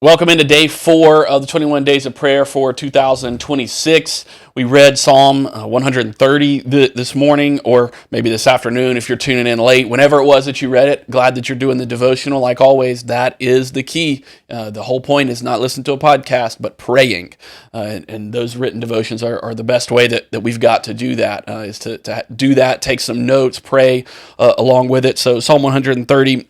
Welcome into day 4 of the 21 Days of Prayer for 2026. We read Psalm 130 this morning, or maybe this afternoon if you're tuning in late. Whenever it was that you read it, glad that you're doing the devotional. Like always, that is the key. The whole point is not listening to a podcast, but praying. And those written devotions are the best way that we've got to do that, is to do that, take some notes, pray along with it. So Psalm 130,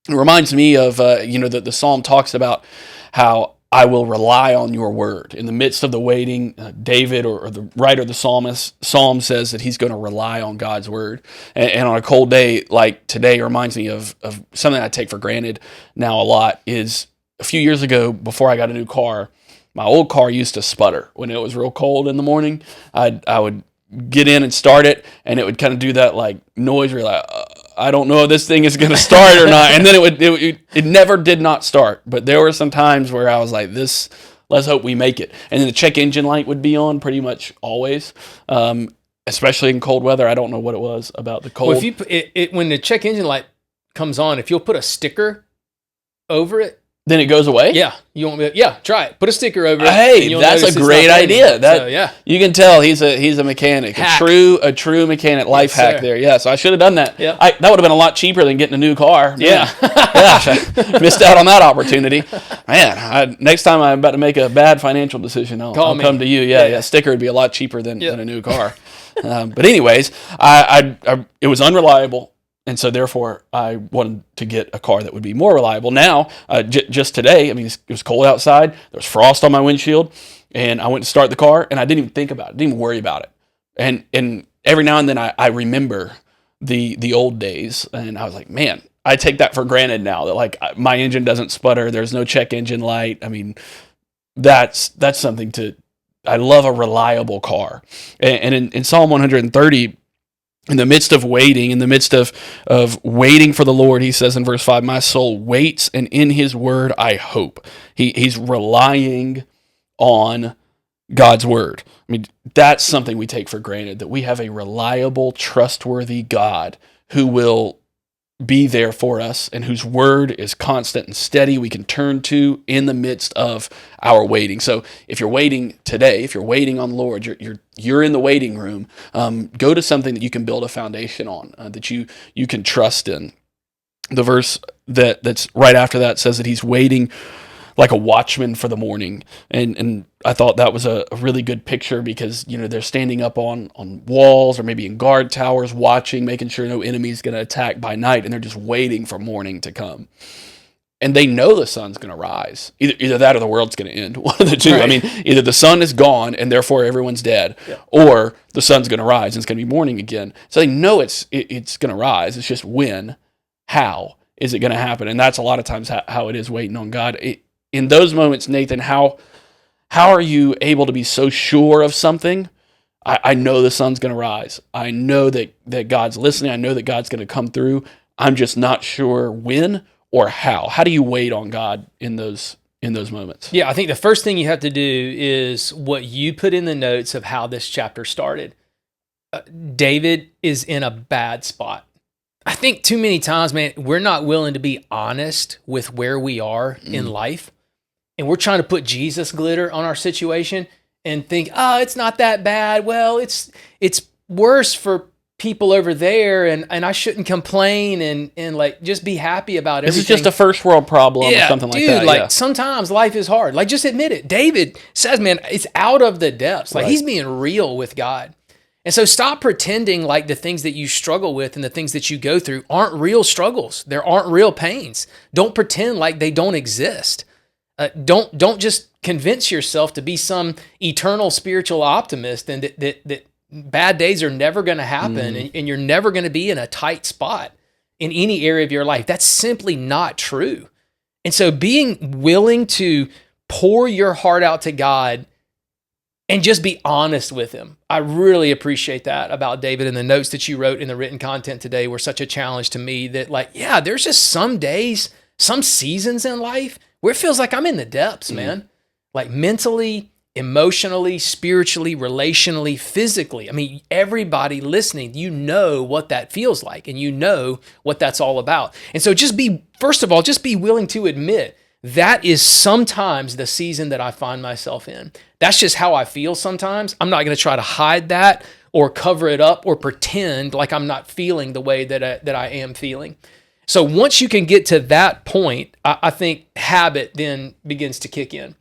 it reminds me of, the Psalm talks about how I will rely on your word. In the midst of the waiting, David or the writer of the Psalm says that he's going to rely on God's word. And on a cold day like today, it reminds me of something I take for granted now a lot. Is a few years ago, before I got a new car, my old car used to sputter when it was real cold in the morning. I would get in and start it, and it would kind of do that like noise where you're like, I don't know if this thing is going to start or not. And then it never did not start. But there were some times where I was like, let's hope we make it. And then the check engine light would be on pretty much always, especially in cold weather. I don't know what it was about the cold. Well, if you put when the check engine light comes on, if you'll put a sticker over it, then it goes away? Yeah. You won't be, try it. Put a sticker over it. Hey, that's a great idea. Yeah. You can tell he's a mechanic. Hack. A true mechanic life hack there. Yeah, so I should have done that. Yeah. That would have been a lot cheaper than getting a new car. Yeah. Gosh, I missed out on that opportunity. Man, next time I'm about to make a bad financial decision, I'll come to you. Yeah. Sticker would be a lot cheaper than a new car. But anyways, it was unreliable. And so therefore, I wanted to get a car that would be more reliable. Now, just today, it was cold outside. There was frost on my windshield. And I went to start the car, and I didn't even think about it. Didn't even worry about it. And every now and then, I remember the old days. And I was like, man, I take that for granted now. That like my engine doesn't sputter. There's no check engine light. That's something I love a reliable car. And in Psalm 130, in the midst of waiting, of waiting for the Lord, he says in verse 5, my soul waits, and in his word I hope. He's relying on God's word. That's something we take for granted, that we have a reliable, trustworthy God who will be there for us and whose word is constant and steady we can turn to in the midst of our waiting. So if you're waiting today, if you're waiting on the Lord, you're in the waiting room, go to something that you can build a foundation on, that you can trust in. The verse that's right after that says that he's waiting like a watchman for the morning. And I thought that was a really good picture because, they're standing up on walls or maybe in guard towers watching, making sure no enemy's going to attack by night, and they're just waiting for morning to come. And they know the sun's going to rise. Either that or the world's going to end. One of the two. Right. Either the sun is gone and therefore everyone's dead, or the sun's going to rise and it's going to be morning again. So they know it's going to rise. It's just when, how is it going to happen? And that's a lot of times how it is waiting on God. In those moments, Nathan, how are you able to be so sure of something? I know the sun's going to rise. I know that God's listening. I know that God's going to come through. I'm just not sure when or how. How do you wait on God in those moments? Yeah, I think the first thing you have to do is what you put in the notes of how this chapter started. David is in a bad spot. I think too many times, man, we're not willing to be honest with where we are in life. And we're trying to put Jesus glitter on our situation and think, oh, it's not that bad. Well, it's worse for people over there, and I shouldn't complain and like just be happy about everything. This is just a first world problem or something like that. Like sometimes life is hard. Like just admit it. David says, man, it's out of the depths. Like he's being real with God. And so stop pretending like the things that you struggle with and the things that you go through aren't real struggles. There aren't real pains. Don't pretend like they don't exist. Don't just convince yourself to be some eternal spiritual optimist and that bad days are never going to happen and you're never going to be in a tight spot in any area of your life. That's simply not true. And so being willing to pour your heart out to God and just be honest with him. I really appreciate that about David, and the notes that you wrote in the written content today were such a challenge to me that there's just some days, some seasons in life where it feels like I'm in the depths, man. Like mentally, emotionally, spiritually, relationally, physically. Everybody listening, you know what that feels like and you know what that's all about. And so first of all, just be willing to admit that is sometimes the season that I find myself in. That's just how I feel sometimes. I'm not going to try to hide that or cover it up or pretend like I'm not feeling the way that I am feeling. So once you can get to that point, I think habit then begins to kick in.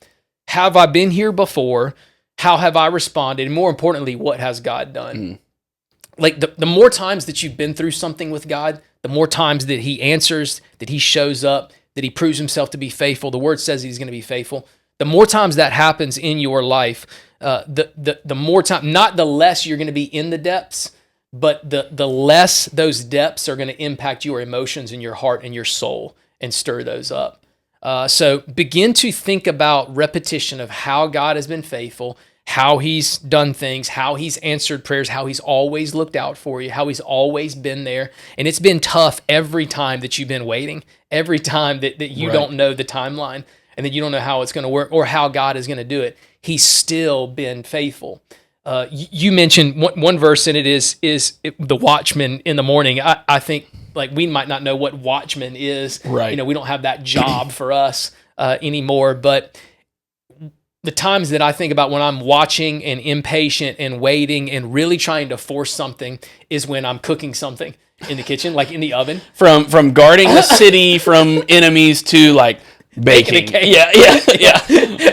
Have I been here before? How have I responded? And more importantly, what has God done? Like the more times that you've been through something with God, the more times that he answers, that he shows up, that he proves himself to be faithful. The word says he's going to be faithful. The more times that happens in your life, the more time, not the less you're going to be in the depths, but the less those depths are going to impact your emotions and your heart and your soul and stir those up. So begin to think about repetition of how God has been faithful, how he's done things, how he's answered prayers, how he's always looked out for you, how he's always been there. And it's been tough every time that you've been waiting, every time that you don't know the timeline and that you don't know how it's going to work or how God is going to do it. He's still been faithful. You mentioned one verse, and it is the watchman in the morning. I think like we might not know what watchman is. Right. You know, we don't have that job for us anymore. But the times that I think about when I'm watching and impatient and waiting and really trying to force something is when I'm cooking something in the kitchen, like in the oven. From guarding the city from enemies to like baking. Yeah.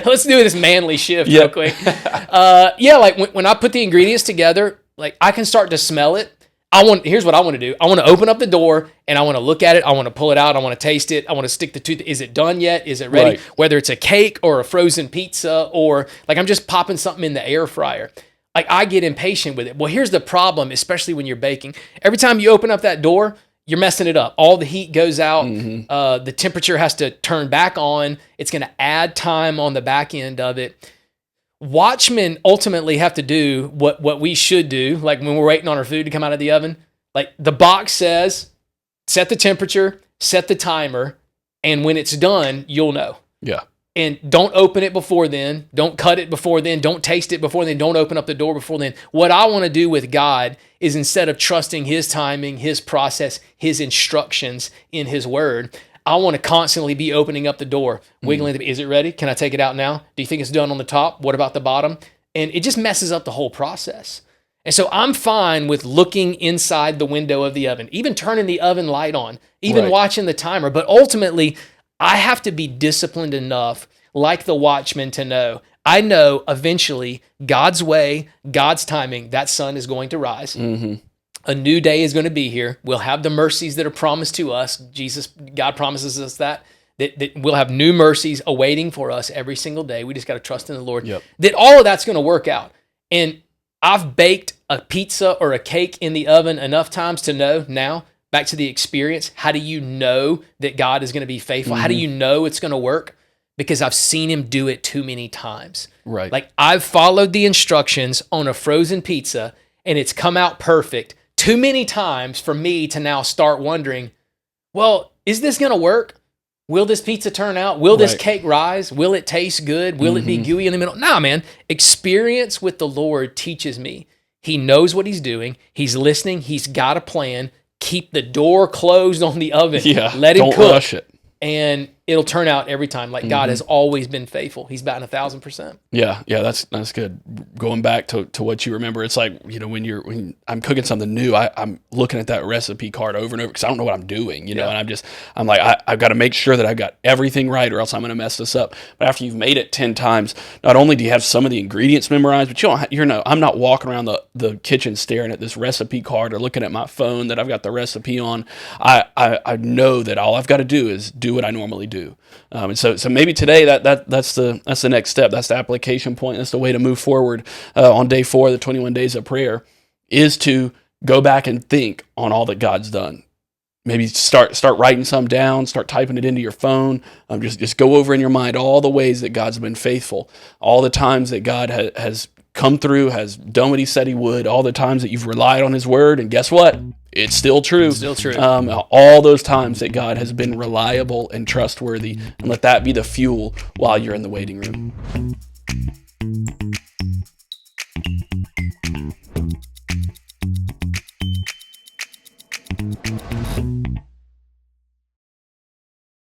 Let's do this manly shift real quick. Like when I put the ingredients together, like I can start to smell it. Here's what I want to do. I want to open up the door and I want to look at it. I want to pull it out. I want to taste it. I want to stick the tooth. Is it done yet? Is it ready? Right. Whether it's a cake or a frozen pizza or like I'm just popping something in the air fryer. Like I get impatient with it. Well, here's the problem, especially when you're baking. Every time you open up that door, you're messing it up. All the heat goes out. Mm-hmm. The temperature has to turn back on. It's going to add time on the back end of it. Watchmen ultimately have to do what we should do, like when we're waiting on our food to come out of the oven. Like the box says, set the temperature, set the timer, and when it's done, you'll know. Yeah. And don't open it before then. Don't cut it before then. Don't taste it before then. Don't open up the door before then. What I want to do with God is instead of trusting his timing, his process, his instructions in his word, I want to constantly be opening up the door, wiggling. Is it ready? Can I take it out now? Do you think it's done on the top? What about the bottom? And it just messes up the whole process. And so I'm fine with looking inside the window of the oven, even turning the oven light on, even watching the timer. But ultimately, I have to be disciplined enough, like the watchman, to know, I know eventually God's way, God's timing, that sun is going to rise. Mm-hmm. A new day is going to be here. We'll have the mercies that are promised to us. God promises us that we'll have new mercies awaiting for us every single day. We just got to trust in the Lord. Yep. That all of that's going to work out. And I've baked a pizza or a cake in the oven enough times to know now, back to the experience, how do you know that God is going to be faithful? Mm-hmm. How do you know it's going to work? Because I've seen him do it too many times. Right. Like I've followed the instructions on a frozen pizza and it's come out perfect too many times for me to now start wondering, well, is this going to work? Will this pizza turn out? Will this cake rise? Will it taste good? Will it be gooey in the middle? Nah, man. Experience with the Lord teaches me. He knows what he's doing. He's listening. He's got a plan. Keep the door closed on the oven. Yeah, let him cook. Don't rush it. And it'll turn out every time. Like God has always been faithful. He's batting 1,000%. Yeah, that's good. Going back to what you remember, it's like, you know, when I'm cooking something new, I'm looking at that recipe card over and over because I don't know what I'm doing, you know, and I'm like, I've got to make sure that I've got everything right or else I'm going to mess this up. But after you've made it 10 times, not only do you have some of the ingredients memorized, but I'm not walking around the kitchen staring at this recipe card or looking at my phone that I've got the recipe on. I know that all I've got to do is do what I normally do. And so maybe today that's the next step. That's the application point. That's the way to move forward on day 4 of the 21 days of prayer, is to go back and think on all that God's done. Maybe start writing some down, start typing it into your phone. Just go over in your mind all the ways that God's been faithful, all the times that God has come through, has done what he said he would, all the times that you've relied on his word, and guess what? It's still true. It's still true. All those times that God has been reliable and trustworthy, and let that be the fuel while you're in the waiting room.